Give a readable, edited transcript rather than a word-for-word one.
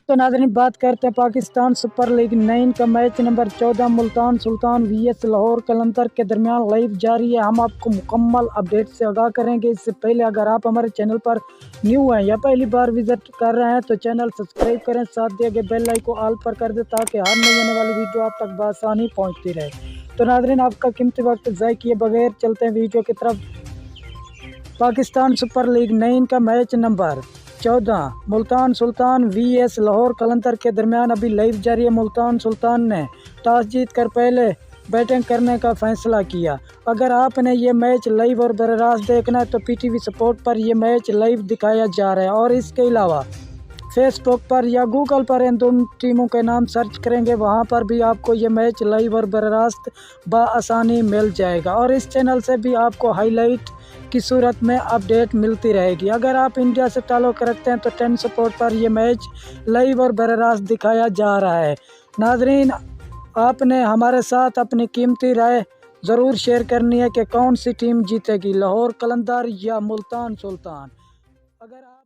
तो नाज़रीन बात करते हैं पाकिस्तान सुपर लीग 9 का match number 14 Multan Sultan VS Lahore कलंदर के दरमियान लाइव जारी है। हम आपको मुकम्मल अपडेट से आगाह करेंगे। इससे पहले अगर आप हमारे चैनल पर न्यू हैं या पहली बार विजिट कर रहे हैं तो चैनल सब्सक्राइब करें, साथ दिए गए बेल आइकन को ऑल पर कर दें ताकि हर नई आने वाली वीडियो आप तक बआसानी पहुँचती रहे। तो नाज़रीन आपका कीमती वक्त ज़ाय किए बगैर चलते हैं वीडियो की तरफ। पाकिस्तान सुपर लीग 9 का match number 14 Multan Sultan VS Lahore कलंदर के दरमियान अभी लाइव जारी है। मुल्तान सुल्तान ने टॉस जीत कर पहले बैटिंग करने का फैसला किया। अगर आपने ये मैच लाइव और बर रास्त देखना है तो पीटीवी स्पोर्ट पर यह मैच लाइव दिखाया जा रहा है और इसके अलावा फेसबुक पर या गूगल पर इन दोनों टीमों के नाम सर्च करेंगे, वहां पर भी आपको ये मैच लाइव और बर रास्त बआसानी मिल जाएगा और इस चैनल से भी आपको हाईलाइट की सूरत में अपडेट मिलती रहेगी। अगर आप इंडिया से ताल्लुक़ रखते हैं तो 10 स्पोर्ट पर यह मैच लाइव और बर रास्त दिखाया जा रहा है। नाजरीन आपने हमारे साथ अपनी कीमती राय ज़रूर शेयर करनी है कि कौन सी टीम जीतेगी, लाहौर कलंदर या मुल्तान सुल्तान। अगर आप